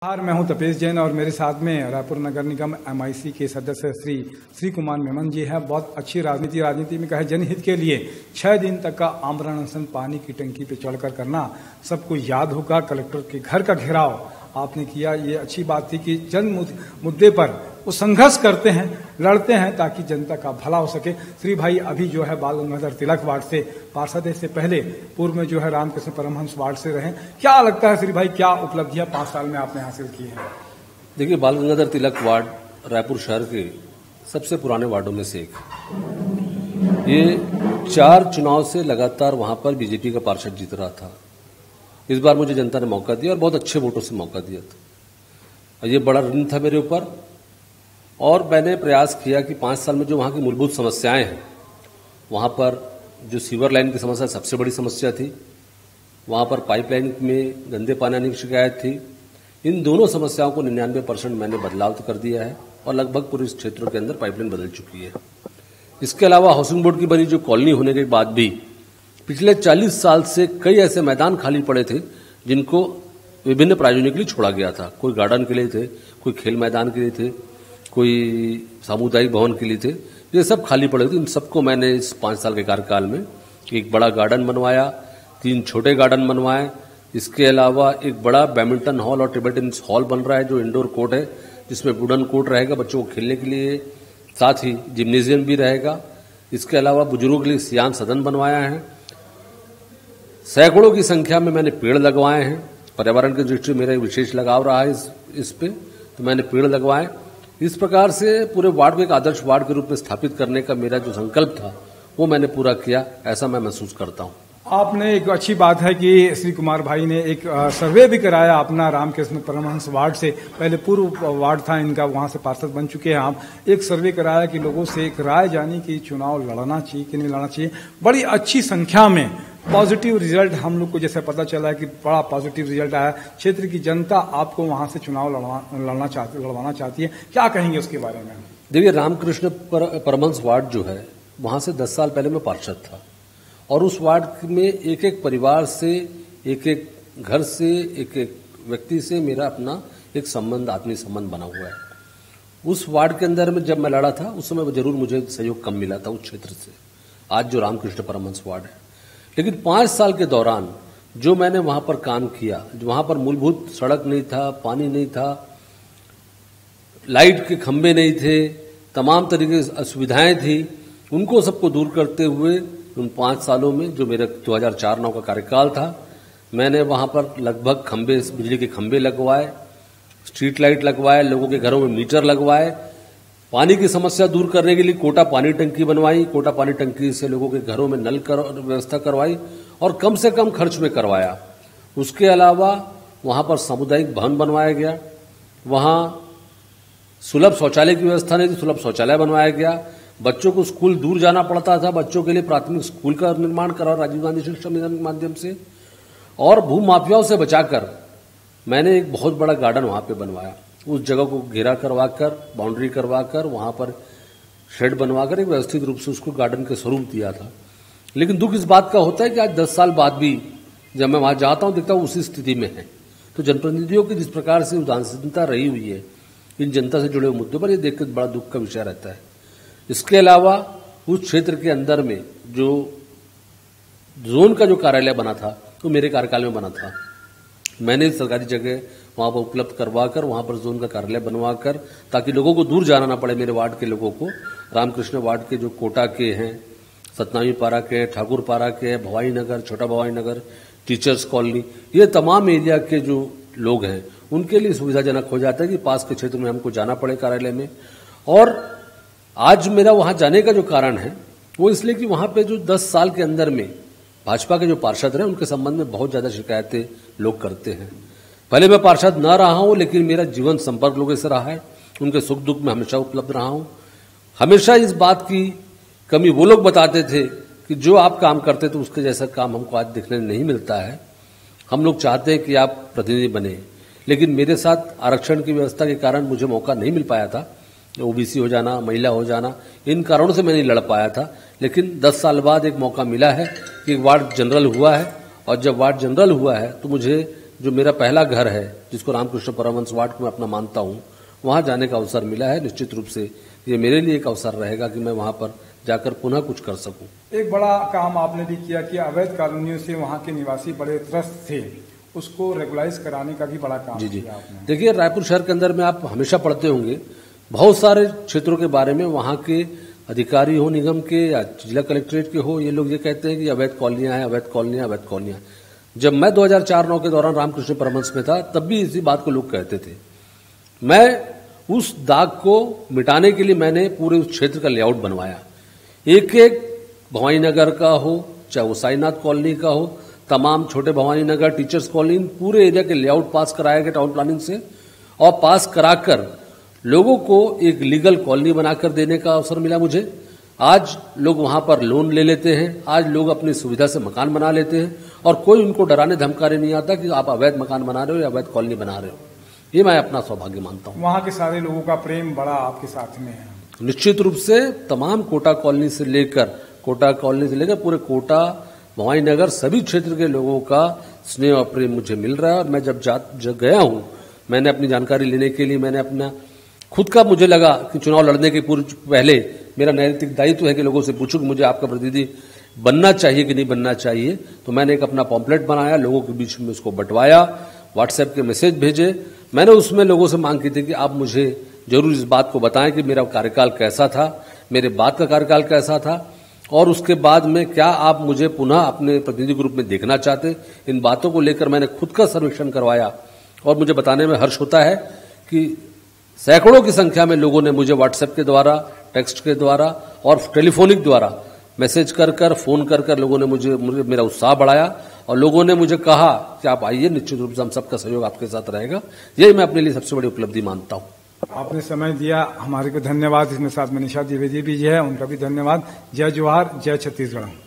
नमस्कार, मैं हूं तपेश जैन और मेरे साथ में रायपुर नगर निगम MIC के सदस्य श्री कुमार मेमन जी हैं। बहुत अच्छी राजनीति में कहे जनहित के लिए 6 दिन तक का आमरण अनशन पानी की टंकी पे चढ़कर करना सबको याद होगा। कलेक्टर के घर का घेराव आपने किया, ये अच्छी बात थी कि जन मुद्दे पर वो संघर्ष करते हैं, लड़ते हैं ताकि जनता का भला हो सके। श्री भाई अभी जो है बाल गंगाधर तिलक वार्ड से पार्षद है, इससे पहले पूर्व में जो है रामकृष्ण परमहंस वार्ड से रहे। क्या लगता है श्री भाई, क्या उपलब्धियां 5 साल में आपने हासिल की हैं? देखिए, बाल गंगाधर तिलक वार्ड रायपुर शहर के सबसे पुराने वार्डों में से एक। ये 4 चुनाव से लगातार वहां पर बीजेपी का पार्षद जीत रहा था। इस बार मुझे जनता ने मौका दिया और बहुत अच्छे वोटों से मौका दिया था। ये बड़ा ऋण था मेरे ऊपर और मैंने प्रयास किया कि 5 साल में जो वहां की मूलभूत समस्याएं हैं, वहां पर जो सीवर लाइन की समस्या सबसे बड़ी समस्या थी, वहां पर पाइपलाइन में गंदे पानी आने की शिकायत थी। इन दोनों समस्याओं को 99% मैंने बदलाव तो कर दिया है और लगभग पूरे इस क्षेत्रों के अंदर पाइपलाइन बदल चुकी है। इसके अलावा हाउसिंग बोर्ड की बनी जो कॉलोनी होने के बाद भी पिछले 40 साल से कई ऐसे मैदान खाली पड़े थे जिनको विभिन्न प्रायोजनों के लिए छोड़ा गया था। कोई गार्डन के लिए थे, कोई खेल मैदान के लिए थे, कोई सामुदायिक भवन के लिए थे। ये सब खाली पड़े थे। इन सबको मैंने इस 5 साल के कार्यकाल में एक बड़ा गार्डन बनवाया, 3 छोटे गार्डन बनवाए। इसके अलावा एक बड़ा बैडमिंटन हॉल और टेबल टेनिस हॉल बन रहा है जो इंडोर कोर्ट है, जिसमें वुडन कोर्ट रहेगा बच्चों को खेलने के लिए, साथ ही जिम्नेजियम भी रहेगा। इसके अलावा बुजुर्गों के लिए सियान सदन बनवाया है। सैकड़ों की संख्या में मैंने पेड़ लगवाए हैं। पर्यावरण की दृष्टि से मेरा विशेष लगाव रहा है इस पे, तो मैंने पेड़ लगवाए। इस प्रकार से पूरे वार्ड को एक आदर्श वार्ड के रूप में स्थापित करने का मेरा जो संकल्प था वो मैंने पूरा किया, ऐसा मैं महसूस करता हूं। आपने एक अच्छी बात है कि श्री कुमार भाई ने एक सर्वे भी कराया अपना रामकृष्ण परमहंस वार्ड से। पहले पूर्व वार्ड था इनका, वहां से पार्षद बन चुके हैं आप। एक सर्वे कराया कि लोगों से एक राय जानी कि चुनाव लड़ना चाहिए कि नहीं लड़ना चाहिए। बड़ी अच्छी संख्या में पॉजिटिव रिजल्ट हम लोग को जैसे पता चला है कि बड़ा पॉजिटिव रिजल्ट आया। क्षेत्र की जनता आपको वहां से चुनाव लड़वाना चाहती है, क्या कहेंगे उसके बारे में? देखिए, रामकृष्ण परमहंस वार्ड जो है वहां से 10 साल पहले मैं पार्षद था और उस वार्ड में एक एक परिवार से, एक एक घर से, एक एक व्यक्ति से मेरा अपना एक संबंध, आत्मीय संबंध बना हुआ है। उस वार्ड के अंदर में जब मैं लड़ा था उस समय जरूर मुझे सहयोग कम मिला था उस क्षेत्र से, आज जो रामकृष्ण परमहंस वार्ड है। लेकिन 5 साल के दौरान जो मैंने वहां पर काम किया, जो वहां पर मूलभूत सड़क नहीं था, पानी नहीं था, लाइट के खंभे नहीं थे, तमाम तरीके की असुविधाएं थी, उनको सबको दूर करते हुए उन 5 सालों में जो मेरा 2004-09 का कार्यकाल था, मैंने वहां पर लगभग खंभे, बिजली के खंभे लगवाए, स्ट्रीट लाइट लगवाए, लोगों के घरों में मीटर लगवाए, पानी की समस्या दूर करने के लिए कोटा पानी टंकी बनवाई, कोटा पानी टंकी से लोगों के घरों में नल व्यवस्था करवाई और कम से कम खर्च में करवाया। उसके अलावा वहां पर सामुदायिक भवन बनवाया गया, वहां सुलभ शौचालय की व्यवस्था नहीं थी, सुलभ शौचालय बनवाया गया। बच्चों को स्कूल दूर जाना पड़ता था, बच्चों के लिए प्राथमिक स्कूल का निर्माण करा राजीव गांधी शिक्षा मिशन के माध्यम से। और भू माफियाओं से बचाकर मैंने एक बहुत बड़ा गार्डन वहां पे बनवाया। उस जगह को घेरा करवाकर, बाउंड्री करवाकर, वहां पर शेड बनवाकर एक व्यवस्थित रूप से उसको गार्डन के स्वरूप दिया था। लेकिन दुख इस बात का होता है कि आज 10 साल बाद भी जब मैं वहां जाता हूं देखता हूं उसी स्थिति में है। तो जनप्रतिनिधियों की जिस प्रकार से उदासीनता रही हुई है इन जनता से जुड़े हुए मुद्दों पर, यह देखकर बड़ा दुख का विषय रहता है। इसके अलावा उस क्षेत्र के अंदर में जो जोन का जो कार्यालय बना था वो मेरे कार्यकाल में बना था। मैंने सरकारी जगह वहां पर उपलब्ध करवाकर वहां पर जोन का कार्यालय बनवाकर, ताकि लोगों को दूर जाना ना पड़े, मेरे वार्ड के लोगों को, रामकृष्ण वार्ड के जो कोटा के हैं, सतनामी पारा के, ठाकुर पारा के, भवाई नगर, छोटा भवाई नगर, टीचर्स कॉलोनी, ये तमाम एरिया के जो लोग हैं उनके लिए सुविधाजनक हो जाता है कि पास के क्षेत्र में हमको जाना पड़े कार्यालय में। और आज मेरा वहां जाने का जो कारण है वो इसलिए कि वहां पे जो 10 साल के अंदर में भाजपा के जो पार्षद रहे उनके संबंध में बहुत ज्यादा शिकायतें लोग करते हैं। पहले मैं पार्षद न रहा हूं लेकिन मेरा जीवन संपर्क लोगों से रहा है, उनके सुख दुख में हमेशा उपलब्ध रहा हूं। हमेशा इस बात की कमी वो लोग बताते थे कि जो आप काम करते थे उसके जैसा काम हमको आज देखने नहीं मिलता है। हम लोग चाहते हैं कि आप प्रतिनिधि बने, लेकिन मेरे साथ आरक्षण की व्यवस्था के कारण मुझे मौका नहीं मिल पाया था। ओबीसी हो जाना, महिला हो जाना, इन कारणों से मैं नहीं लड़ पाया था। लेकिन 10 साल बाद एक मौका मिला है कि वार्ड जनरल हुआ है और जब वार्ड जनरल हुआ है तो मुझे जो मेरा पहला घर है, जिसको रामकृष्ण परमहंस वार्ड को मैं अपना मानता हूं, वहां जाने का अवसर मिला है। निश्चित रूप से ये मेरे लिए एक अवसर रहेगा कि मैं वहां पर जाकर पुनः कुछ कर सकूं। एक बड़ा काम आपने भी किया कि अवैध कॉलोनियों से वहां के निवासी बड़े त्रस्त थे, उसको रेगुलाइज कराने का भी बड़ा काम किया आपने। देखिए, रायपुर शहर के अंदर में आप हमेशा पढ़ते होंगे बहुत सारे क्षेत्रों के बारे में, वहां के अधिकारी हो निगम के या जिला कलेक्ट्रेट के हो, ये लोग ये कहते हैं कि अवैध कॉलोनियां हैं, अवैध कॉलोनियां, अवैध कॉलोनियां। जब मैं 2004-09 के दौरान रामकृष्ण परमहंस में था, तब भी इसी बात को लोग कहते थे। मैं उस दाग को मिटाने के लिए मैंने पूरे उस क्षेत्र का लेआउट बनवाया। एक एक भवानी नगर का हो, चाहे वो साईनाथ कॉलोनी का हो, तमाम छोटे भवानी नगर, टीचर्स कॉलोनी, पूरे एरिया के लेआउट पास कराया गया टाउन प्लानिंग से, और पास कराकर लोगों को एक लीगल कॉलोनी बनाकर देने का अवसर मिला मुझे। आज लोग वहां पर लोन ले लेते हैं, आज लोग अपनी सुविधा से मकान बना लेते हैं, और कोई उनको डराने धमकाने नहीं आता कि आप अवैध मकान बना रहे हो या अवैध कॉलोनी बना रहे हो। ये मैं अपना सौभाग्य मानता हूं। वहां के सारे लोगों का प्रेम बड़ा आपके साथ में है। निश्चित रूप से तमाम कोटा कॉलोनी से लेकर पूरे कोटा, भवानी नगर, सभी क्षेत्र के लोगों का स्नेह और प्रेम मुझे मिल रहा है। और मैं जब गया हूं, मैंने अपनी जानकारी लेने के लिए, मैंने अपना खुद का, मुझे लगा कि चुनाव लड़ने के पहले मेरा नैतिक दायित्व है कि लोगों से पूछूं कि मुझे आपका प्रतिनिधि बनना चाहिए कि नहीं बनना चाहिए। तो मैंने एक अपना पॉम्पलेट बनाया, लोगों के बीच में उसको बंटवाया, व्हाट्सएप के मैसेज भेजे। मैंने उसमें लोगों से मांग की थी कि आप मुझे जरूर इस बात को बताएं कि मेरा कार्यकाल कैसा था, मेरे बाद का कार्यकाल कैसा था, और उसके बाद में क्या आप मुझे पुनः अपने प्रतिनिधि ग्रुप में देखना चाहते। इन बातों को लेकर मैंने खुद का सर्वेक्षण करवाया, और मुझे बताने में हर्ष होता है कि सैकड़ों की संख्या में लोगों ने मुझे व्हाट्सएप के द्वारा, टेक्स्ट के द्वारा और टेलीफोनिक द्वारा मैसेज कर फोन कर लोगों ने मुझे मेरा उत्साह बढ़ाया, और लोगों ने मुझे कहा कि आप आइए, निश्चित रूप से हम सबका सहयोग आपके साथ रहेगा। यही मैं अपने लिए सबसे बड़ी उपलब्धि मानता हूं। आपने समय दिया, हमारे को धन्यवाद। इसमें साथ में निशा द्विवेदी भी है, उनका भी धन्यवाद। जय जोहार, जय छत्तीसगढ़।